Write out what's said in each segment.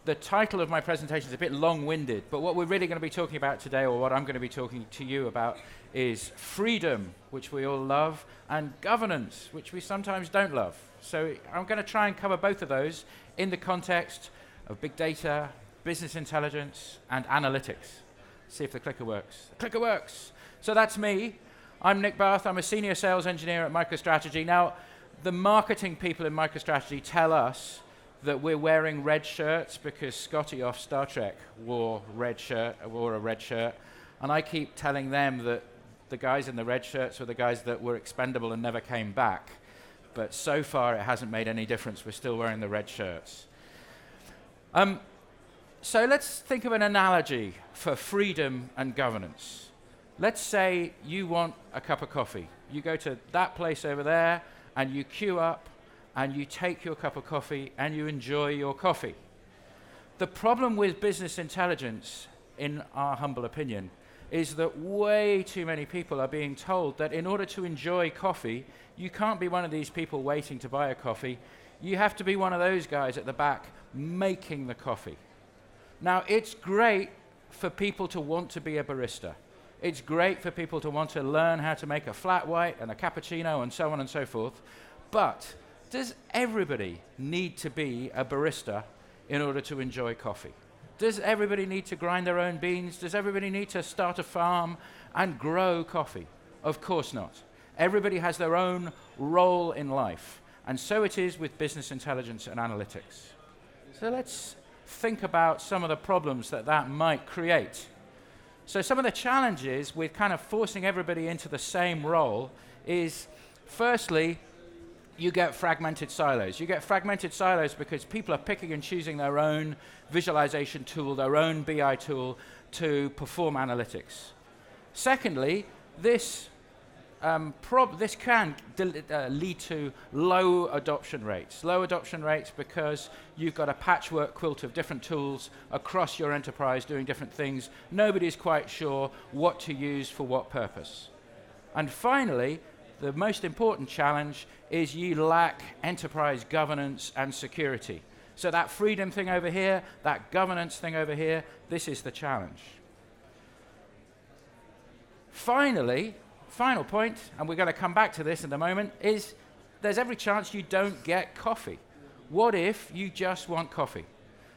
the title of my presentation is a bit long-winded, but what we're really going to be talking about today, or what I'm going to be talking to you about, is freedom, which we all love, and governance, which we sometimes don't love. So I'm going to try and cover both of those in the context of big data, business intelligence, and analytics. See if the clicker works. The clicker works. So that's me. I'm Nick Barth. I'm a senior sales engineer at MicroStrategy. Now, the marketing people in MicroStrategy tell us that we're wearing red shirts because Scotty off Star Trek wore a red shirt, and I keep telling them that the guys in the red shirts were the guys that were expendable and never came back. But so far, it hasn't made any difference. We're still wearing the red shirts. So let's think of an analogy for freedom and governance. Let's say you want a cup of coffee. You go to that place over there, and you queue up, and you take your cup of coffee, and you enjoy your coffee. The problem with business intelligence, in our humble opinion, is that way too many people are being told that in order to enjoy coffee, you can't be one of these people waiting to buy a coffee. You have to be one of those guys at the back making the coffee. Now, it's great for people to want to be a barista. It's great for people to want to learn how to make a flat white and a cappuccino and so on and so forth. But does everybody need to be a barista in order to enjoy coffee? Does everybody need to grind their own beans? Does everybody need to start a farm and grow coffee? Of course not. Everybody has their own role in life. And so it is with business intelligence and analytics. So let's think about some of the problems that might create. So some of the challenges with kind of forcing everybody into the same role is, firstly, you get fragmented silos. You get fragmented silos because people are picking and choosing their own visualization tool, their own BI tool to perform analytics. Secondly, this can lead to low adoption rates. Low adoption rates because you've got a patchwork quilt of different tools across your enterprise doing different things. Nobody's quite sure what to use for what purpose. And finally, the most important challenge is you lack enterprise governance and security. So that freedom thing over here, that governance thing over here, this is the challenge. Finally, final point, and we're going to come back to this in a moment, is there's every chance you don't get coffee. What if you just want coffee?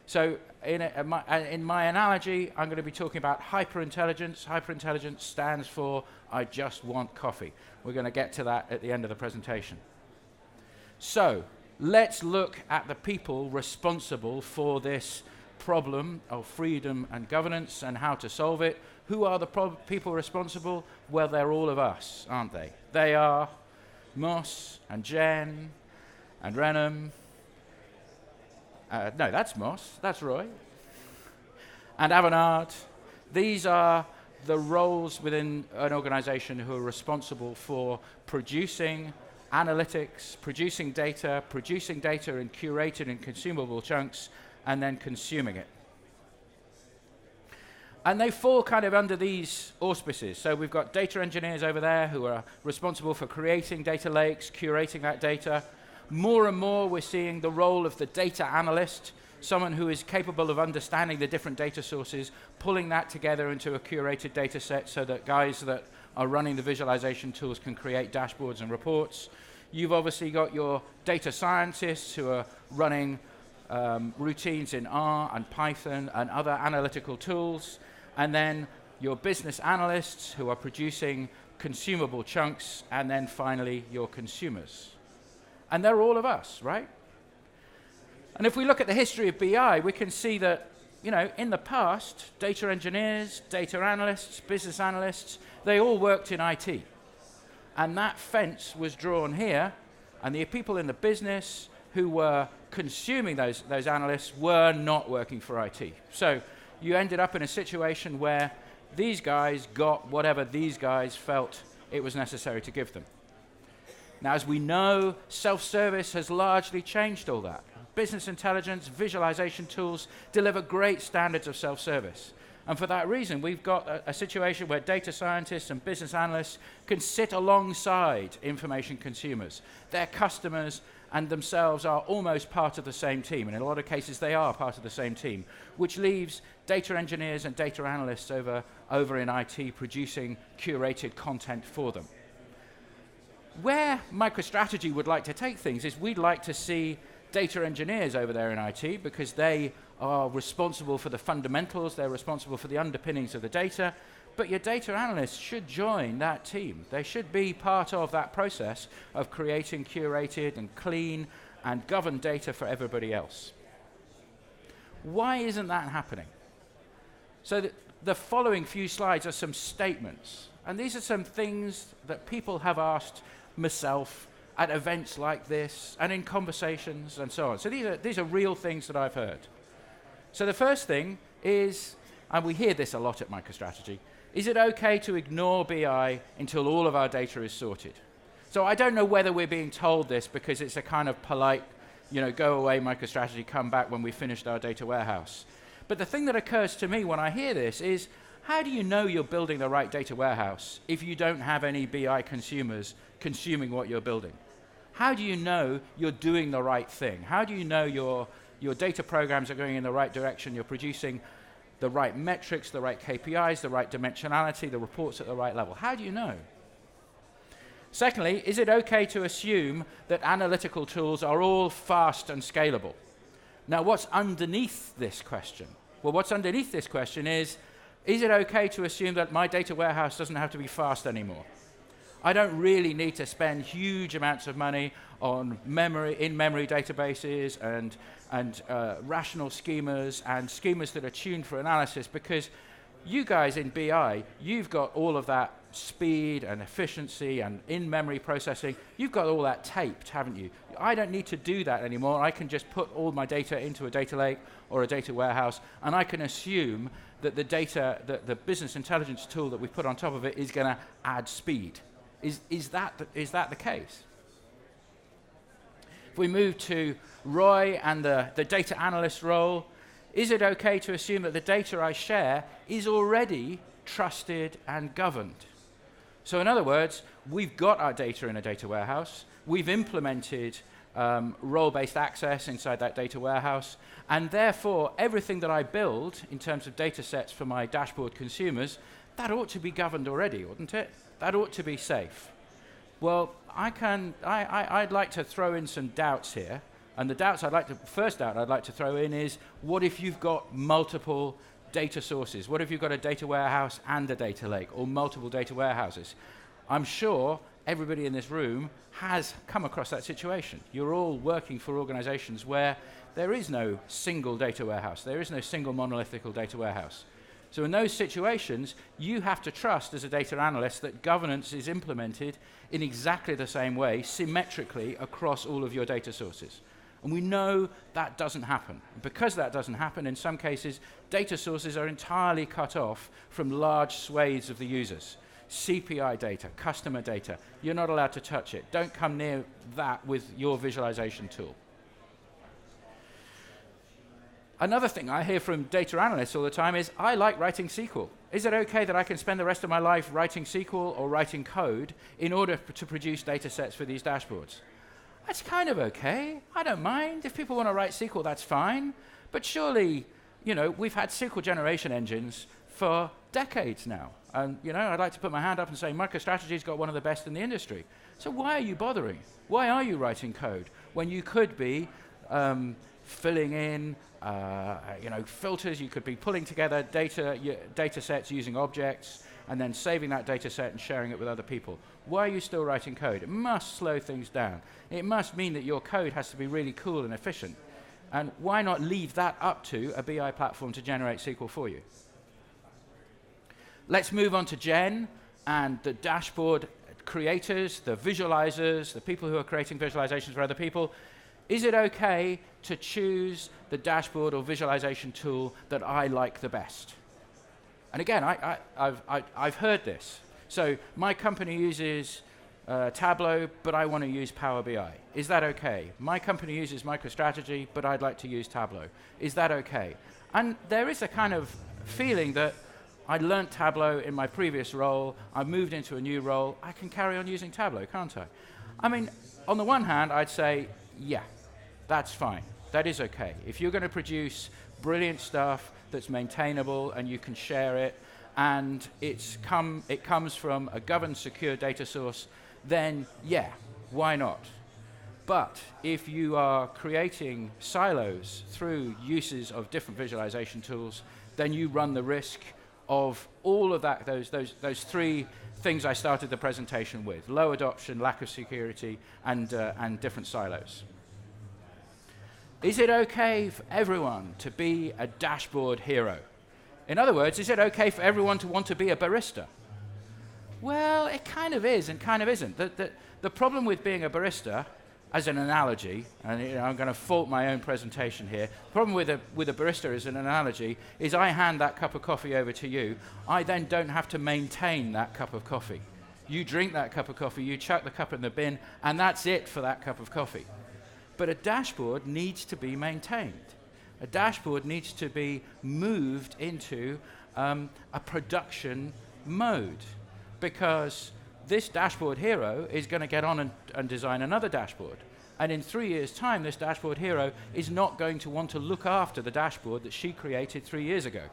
So in my analogy, I'm going to be talking about hyperintelligence. Hyperintelligence stands for I just want coffee. We're going to get to that at the end of the presentation. So let's look at the people responsible for this problem of freedom and governance and how to solve it. Who are the people responsible? Well, they're all of us, aren't they? They are Moss and Jen and Renham. No, that's Moss. That's Roy. And Avanard. These are the roles within an organization who are responsible for producing analytics, producing data in curated and consumable chunks, and then consuming it. And they fall kind of under these auspices. So we've got data engineers over there who are responsible for creating data lakes, curating that data. More and more we're seeing the role of the data analyst, someone who is capable of understanding the different data sources, pulling that together into a curated data set so that guys that are running the visualization tools can create dashboards and reports. You've obviously got your data scientists who are running routines in R and Python and other analytical tools. And then your business analysts who are producing consumable chunks, and then finally your consumers. And they're all of us, right? And if we look at the history of BI, we can see that, in the past, data engineers, data analysts, business analysts, they all worked in IT. And that fence was drawn here, and the people in the business who were consuming those analysts were not working for IT. So you ended up in a situation where these guys got whatever these guys felt it was necessary to give them. Now, as we know, self-service has largely changed all that. Business intelligence, visualization tools deliver great standards of self-service. And for that reason, we've got a situation where data scientists and business analysts can sit alongside information consumers, their customers, and themselves are almost part of the same team. And in a lot of cases, they are part of the same team, which leaves data engineers and data analysts over in IT producing curated content for them. Where MicroStrategy would like to take things is we'd like to see data engineers over there in IT, because they are responsible for the fundamentals, they're responsible for the underpinnings of the data, but your data analysts should join that team. They should be part of that process of creating curated and clean and governed data for everybody else. Why isn't that happening? So the following few slides are some statements, and these are some things that people have asked myself at events like this and in conversations and so on. So these are real things that I've heard. So the first thing is, and we hear this a lot at MicroStrategy, is it okay to ignore BI until all of our data is sorted? So I don't know whether we're being told this because it's a kind of polite, go away MicroStrategy, come back when we've finished our data warehouse. But the thing that occurs to me when I hear this is, how do you know you're building the right data warehouse if you don't have any BI consumers consuming what you're building? How do you know you're doing the right thing? How do you know your data programs are going in the right direction, you're producing the right metrics, the right KPIs, the right dimensionality, the reports at the right level? How do you know? Secondly, is it okay to assume that analytical tools are all fast and scalable? Now, what's underneath this question? Well, what's underneath this question is it okay to assume that my data warehouse doesn't have to be fast anymore? I don't really need to spend huge amounts of money on in-memory databases and rational schemas and schemas that are tuned for analysis, because you guys in BI, you've got all of that speed and efficiency and in-memory processing. You've got all that taped, haven't you? I don't need to do that anymore. I can just put all my data into a data lake or a data warehouse, and I can assume that the data, the business intelligence tool that we put on top of it is going to add speed. Is that the case? If we move to Roy and the data analyst role, is it okay to assume that the data I share is already trusted and governed? So in other words, we've got our data in a data warehouse, we've implemented role-based access inside that data warehouse, and therefore everything that I build in terms of data sets for my dashboard consumers, that ought to be governed already, oughtn't it? That ought to be safe. Well, I'd like to throw in some doubts here, and first doubt I'd like to throw in is, what if you've got multiple data sources? What if you've got a data warehouse and a data lake, or multiple data warehouses? I'm sure everybody in this room has come across that situation. You're all working for organizations where there is no single data warehouse, there is no single monolithic data warehouse. So in those situations, you have to trust as a data analyst that governance is implemented in exactly the same way, symmetrically across all of your data sources. And we know that doesn't happen. Because that doesn't happen, in some cases, data sources are entirely cut off from large swathes of the users. CPI data, customer data, you're not allowed to touch it. Don't come near that with your visualization tool. Another thing I hear from data analysts all the time is, I like writing SQL. Is it okay that I can spend the rest of my life writing SQL or writing code in order to produce data sets for these dashboards? That's kind of okay. I don't mind. If people want to write SQL, that's fine. But surely, we've had SQL generation engines for decades now. And, I'd like to put my hand up and say, MicroStrategy's got one of the best in the industry. So why are you bothering? Why are you writing code when you could be filling in filters? You could be pulling together data sets using objects and then saving that data set and sharing it with other people. Why are you still writing code? It must slow things down. It must mean that your code has to be really cool and efficient. And why not leave that up to a BI platform to generate SQL for you? Let's move on to Jen and the dashboard creators, the visualizers, the people who are creating visualizations for other people. Is it okay to choose the dashboard or visualization tool that I like the best? And again, I've heard this. So my company uses Tableau, but I want to use Power BI. Is that okay? My company uses MicroStrategy, but I'd like to use Tableau. Is that okay? And there is a kind of feeling that I learned Tableau in my previous role, I moved into a new role, I can carry on using Tableau, can't I? I mean, on the one hand, I'd say, yeah, that's fine. That is okay. If you're going to produce brilliant stuff that's maintainable and you can share it, and it comes from a governed, secure data source, then yeah, why not? But if you are creating silos through uses of different visualization tools, then you run the risk of all of that, those three things I started the presentation with: low adoption, lack of security, and different silos. Is it okay for everyone to be a dashboard hero? In other words, is it okay for everyone to want to be a barista? Well, it kind of is and kind of isn't. The problem with being a barista, as an analogy, and I'm going to fault my own presentation here, the problem with a barista as an analogy is I hand that cup of coffee over to you. I then don't have to maintain that cup of coffee. You drink that cup of coffee, you chuck the cup in the bin, and that's it for that cup of coffee. But a dashboard needs to be maintained. A dashboard needs to be moved into a production mode, because this dashboard hero is going to get on and design another dashboard. And in 3 years' time, this dashboard hero is not going to want to look after the dashboard that she created 3 years ago.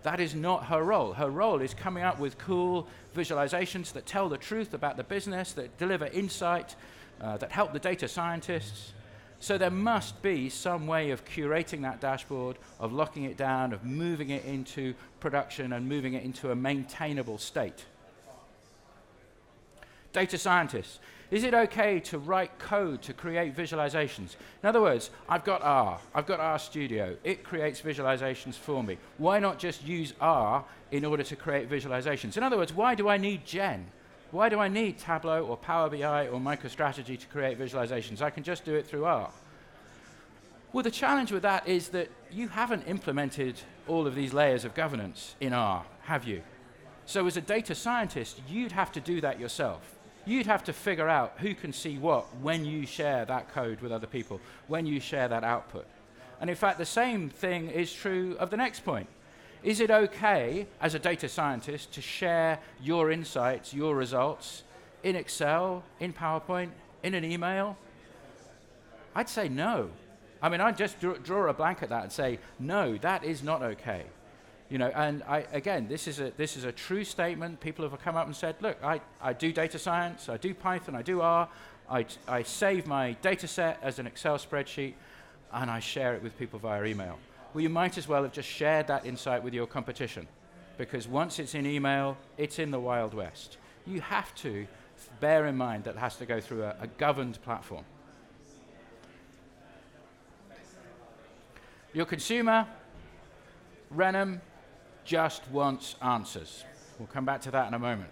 That is not her role. Her role is coming up with cool visualizations that tell the truth about the business, that deliver insight, that help the data scientists. So there must be some way of curating that dashboard, of locking it down, of moving it into production and moving it into a maintainable state. Data scientists, is it okay to write code to create visualizations? In other words, I've got R Studio. It creates visualizations for me. Why not just use R in order to create visualizations? In other words, why do I need Gen? Why do I need Tableau or Power BI or MicroStrategy to create visualizations? I can just do it through R. Well, the challenge with that is that you haven't implemented all of these layers of governance in R, have you? So as a data scientist, you'd have to do that yourself. You'd have to figure out who can see what when you share that code with other people, when you share that output. And in fact, the same thing is true of the next point. Is it okay, as a data scientist, to share your insights, your results, in Excel, in PowerPoint, in an email? I'd say no. I mean, I'd just draw a blank at that and say, no, that is not okay. You know, and again, this is a true statement. People have come up and said, look, I do data science, I do Python, I do R, I save my data set as an Excel spreadsheet, and I share it with people via email. Well, you might as well have just shared that insight with your competition, because once it's in email, it's in the Wild West. You have to bear in mind that it has to go through a governed platform. Your consumer, Renham, just wants answers. We'll come back to that in a moment.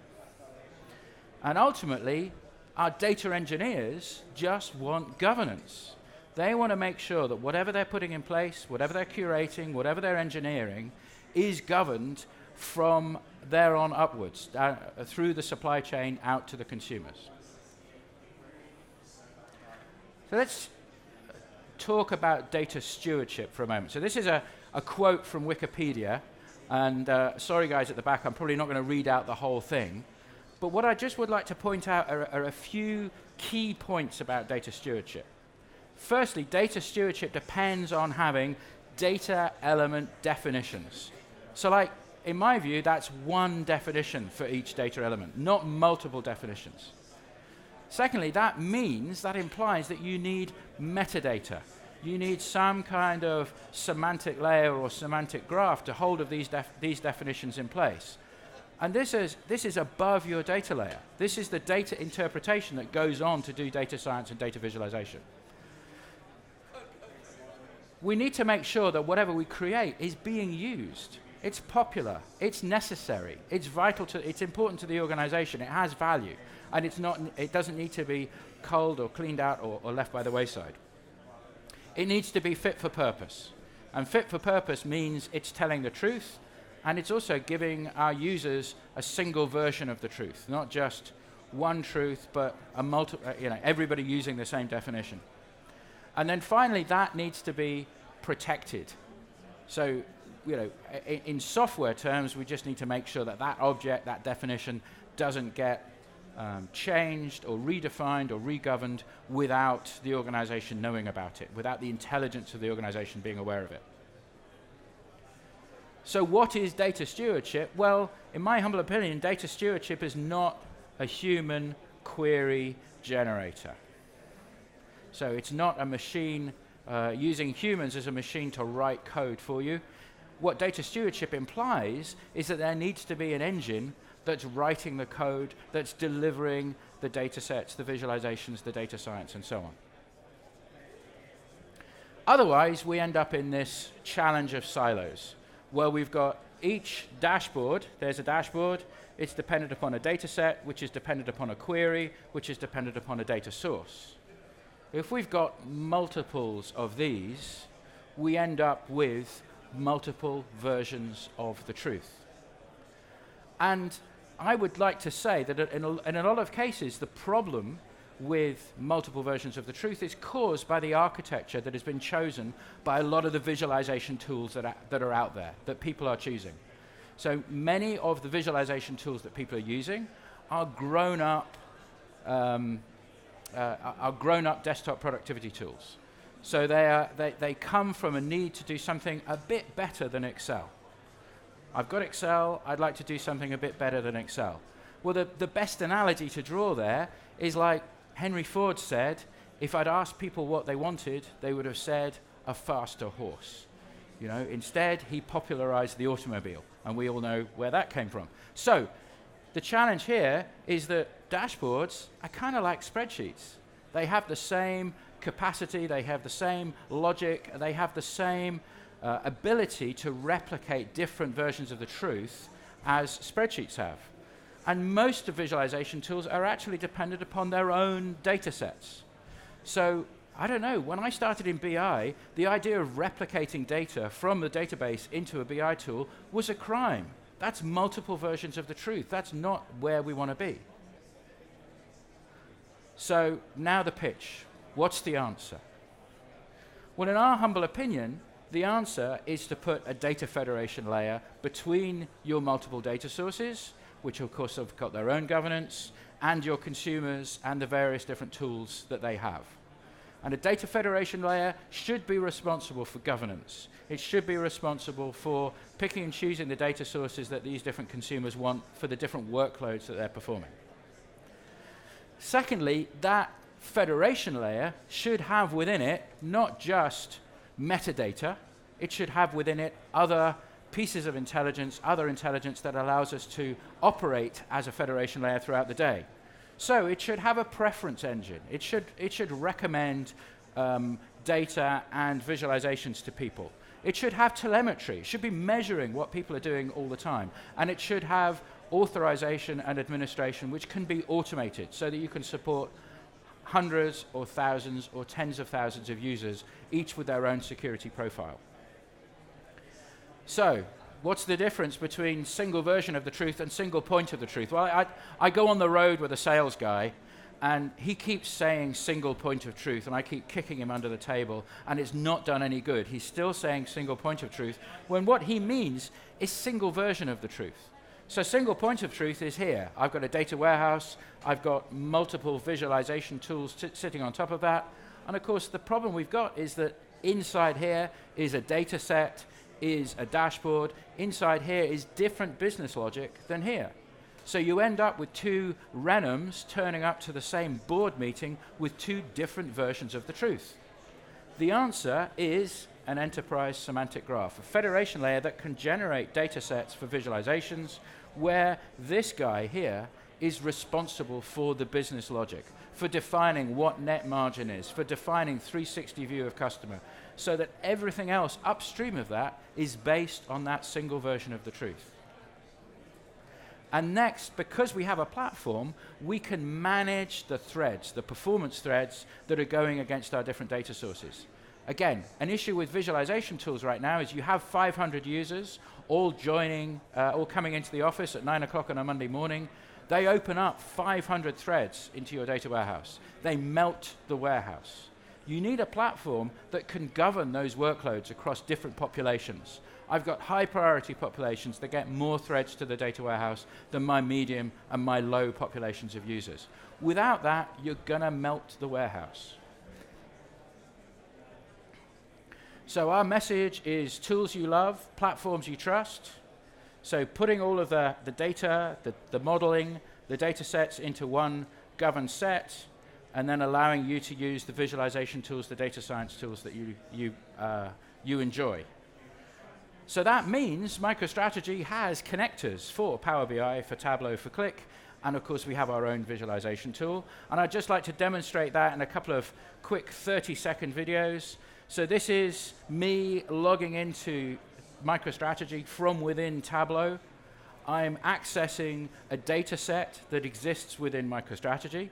And ultimately, our data engineers just want governance. They want to make sure that whatever they're putting in place, whatever they're curating, whatever they're engineering, is governed from there on upwards, through the supply chain out to the consumers. So let's talk about data stewardship for a moment. So this is a quote from Wikipedia, and sorry guys at the back, I'm probably not going to read out the whole thing, but what I just would like to point out are a few key points about data stewardship. Firstly, data stewardship depends on having data element definitions. So like, in my view, that's one definition for each data element, not multiple definitions. Secondly, that implies that you need metadata. You need some kind of semantic layer or semantic graph to hold of these definitions in place. And this is above your data layer. This is the data interpretation that goes on to do data science and data visualization. We need to make sure that whatever we create is being used. It's popular, it's necessary, it's vital to, it's important to the organization, it has value, and it doesn't need to be culled or cleaned out or left by the wayside. It needs to be fit for purpose. And fit for purpose means it's telling the truth, and it's also giving our users a single version of the truth, not just one truth, but everybody using the same definition. And then finally, that needs to be protected. So, in software terms, we just need to make sure that that object, that definition, doesn't get changed or redefined or regoverned without the organization knowing about it, without the intelligence of the organization being aware of it. So what is data stewardship? Well, in my humble opinion, data stewardship is not a human query generator. So it's not a machine using humans as a machine to write code for you. What data stewardship implies is that there needs to be an engine that's writing the code, that's delivering the data sets, the visualizations, the data science, and so on. Otherwise, we end up in this challenge of silos, where we've got each dashboard, there's a dashboard, it's dependent upon a data set, which is dependent upon a query, which is dependent upon a data source. If we've got multiples of these, we end up with multiple versions of the truth. And I would like to say that in a lot of cases, the problem with multiple versions of the truth is caused by the architecture that has been chosen by a lot of the visualization tools that are out there, that people are choosing. So many of the visualization tools that people are using are grown-up desktop productivity tools. So they come from a need to do something a bit better than Excel. I've got Excel, I'd like to do something a bit better than Excel. Well, the best analogy to draw there is like Henry Ford said, if I'd asked people what they wanted, they would have said a faster horse. You know, instead, he popularized the automobile, and we all know where that came from. So the challenge here is that dashboards are kind of like spreadsheets. They have the same capacity, they have the same logic, they have the same ability to replicate different versions of the truth as spreadsheets have. And most of visualization tools are actually dependent upon their own data sets. So, I don't know, when I started in BI, the idea of replicating data from the database into a BI tool was a crime. That's multiple versions of the truth. That's not where we want to be. So, now the pitch. What's the answer? Well, in our humble opinion, the answer is to put a data federation layer between your multiple data sources, which of course have got their own governance, and your consumers and the various different tools that they have. And a data federation layer should be responsible for governance. It should be responsible for picking and choosing the data sources that these different consumers want for the different workloads that they're performing. Secondly, that federation layer should have within it not just metadata, it should have within it other pieces of intelligence, other intelligence that allows us to operate as a federation layer throughout the day. So it should have a preference engine. It should recommend data and visualizations to people. It should have telemetry. It should be measuring what people are doing all the time. And it should have authorization and administration, which can be automated so that you can support hundreds or thousands or tens of thousands of users, each with their own security profile. So, what's the difference between single version of the truth and single point of the truth? Well, I go on the road with a sales guy, and he keeps saying single point of truth, and I keep kicking him under the table, and it's not done any good. He's still saying single point of truth, when what he means is single version of the truth. So single point of truth is here. I've got a data warehouse, I've got multiple visualization tools sitting on top of that, and of course the problem we've got is that inside here is a data set, is a dashboard, inside here is different business logic than here. So you end up with two Renhams turning up to the same board meeting with two different versions of the truth. The answer is an enterprise semantic graph, a federation layer that can generate data sets for visualizations where this guy here is responsible for the business logic, for defining what net margin is, for defining 360 view of customer, so that everything else upstream of that is based on that single version of the truth. And next, because we have a platform, we can manage the threads, the performance threads that are going against our different data sources. Again, an issue with visualization tools right now is you have 500 users all coming into the office at 9 o'clock on a Monday morning. They open up 500 threads into your data warehouse. They melt the warehouse. You need a platform that can govern those workloads across different populations. I've got high priority populations that get more threads to the data warehouse than my medium and my low populations of users. Without that, you're going to melt the warehouse. So our message is tools you love, platforms you trust. So putting all of the data, the modeling, the data sets into one governed set, and then allowing you to use the visualization tools, the data science tools that you enjoy. So that means MicroStrategy has connectors for Power BI, for Tableau, for Qlik, and of course we have our own visualization tool. And I'd just like to demonstrate that in a couple of quick 30-second videos. So this is me logging into MicroStrategy from within Tableau. I'm accessing a data set that exists within MicroStrategy.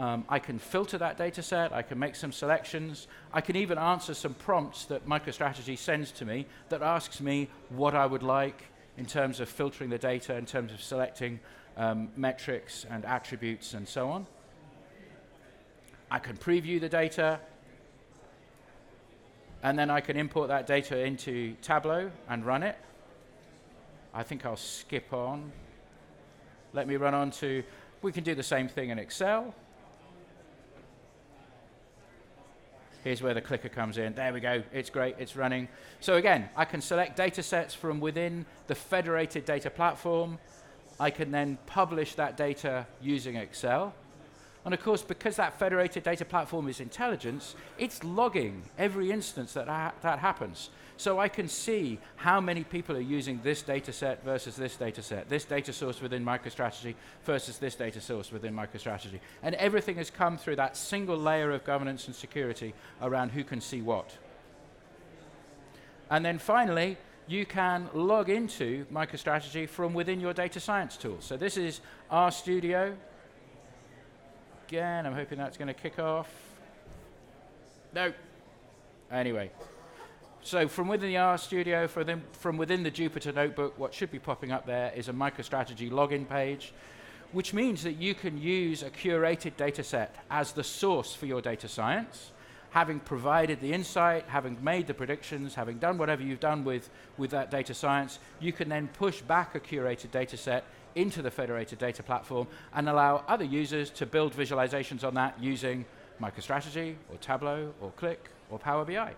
I can filter that data set, I can make some selections, I can even answer some prompts that MicroStrategy sends to me that asks me what I would like in terms of filtering the data, in terms of selecting metrics and attributes and so on. I can preview the data, and then I can import that data into Tableau and run it. I think I'll skip on. Let me run on to, we can do the same thing in Excel. Here's where the clicker comes in. There we go. It's great. It's running. So again, I can select data sets from within the federated data platform. I can then publish that data using Excel. And of course, because that federated data platform is intelligence, it's logging every instance that happens. So I can see how many people are using this data set versus this data set, this data source within MicroStrategy versus this data source within MicroStrategy. And everything has come through that single layer of governance and security around who can see what. And then finally, you can log into MicroStrategy from within your data science tool. So this is RStudio. Again, I'm hoping that's going to kick off. No. Anyway. So from within the RStudio, from within the Jupyter Notebook, what should be popping up there is a MicroStrategy login page, which means that you can use a curated data set as the source for your data science. Having provided the insight, having made the predictions, having done whatever you've done with that data science, you can then push back a curated data set into the federated data platform and allow other users to build visualizations on that using MicroStrategy or Tableau or Qlik or Power BI.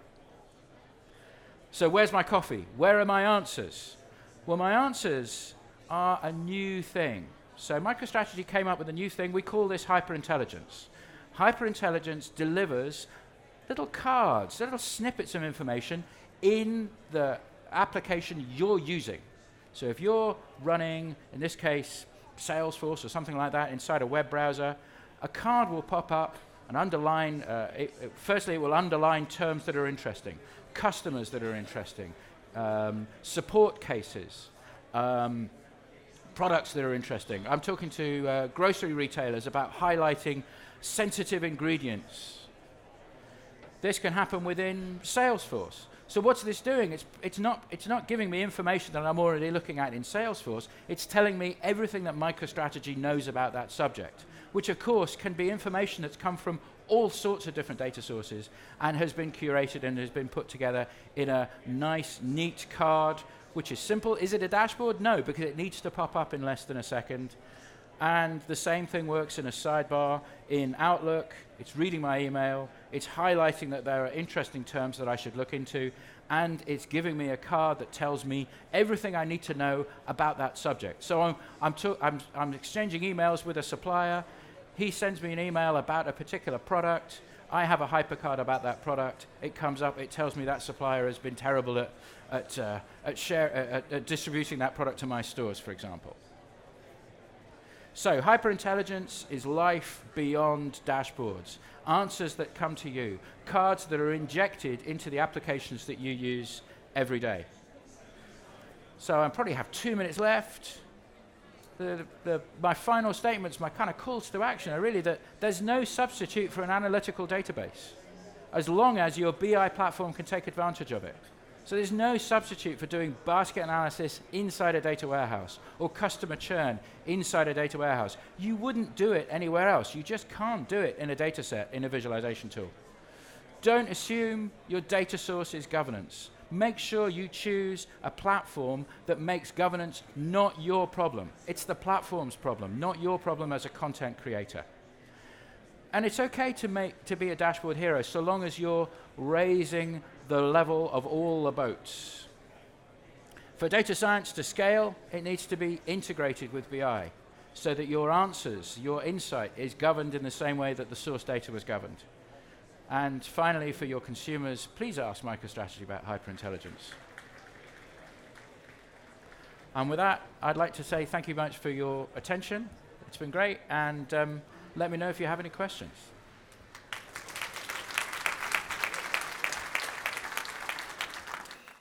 So where's my coffee? Where are my answers? Well, my answers are a new thing. So MicroStrategy came up with a new thing. We call this hyperintelligence. Hyperintelligence delivers little cards, little snippets of information in the application you're using. So if you're running, in this case, Salesforce or something like that inside a web browser, a card will pop up and underline, firstly it will underline terms that are interesting, customers that are interesting, support cases, products that are interesting. I'm talking to grocery retailers about highlighting sensitive ingredients. This can happen within Salesforce. So what's this doing? It's not giving me information that I'm already looking at in Salesforce. It's telling me everything that MicroStrategy knows about that subject, which of course can be information that's come from all sorts of different data sources and has been curated and has been put together in a nice, neat card, which is simple. Is it a dashboard? No, because it needs to pop up in less than a second. And the same thing works in a sidebar in Outlook. It's reading my email. It's highlighting that there are interesting terms that I should look into. And it's giving me a card that tells me everything I need to know about that subject. So I'm exchanging emails with a supplier. He sends me an email about a particular product. I have a hypercard about that product. It comes up. It tells me that supplier has been terrible at distributing that product to my stores, for example. So hyperintelligence is life beyond dashboards, answers that come to you, cards that are injected into the applications that you use every day. So I probably have 2 minutes left. My final statements, my kind of calls to action are really that there's no substitute for an analytical database, as long as your BI platform can take advantage of it. So there's no substitute for doing basket analysis inside a data warehouse or customer churn inside a data warehouse. You wouldn't do it anywhere else. You just can't do it in a data set, in a visualization tool. Don't assume your data source is governance. Make sure you choose a platform that makes governance not your problem. It's the platform's problem, not your problem as a content creator. And it's okay to be a dashboard hero so long as you're raising the level of all the boats. For data science to scale, it needs to be integrated with BI so that your answers, your insight is governed in the same way that the source data was governed. And finally, for your consumers, please ask MicroStrategy about hyperintelligence. And with that, I'd like to say thank you much for your attention. It's been great, and let me know if you have any questions.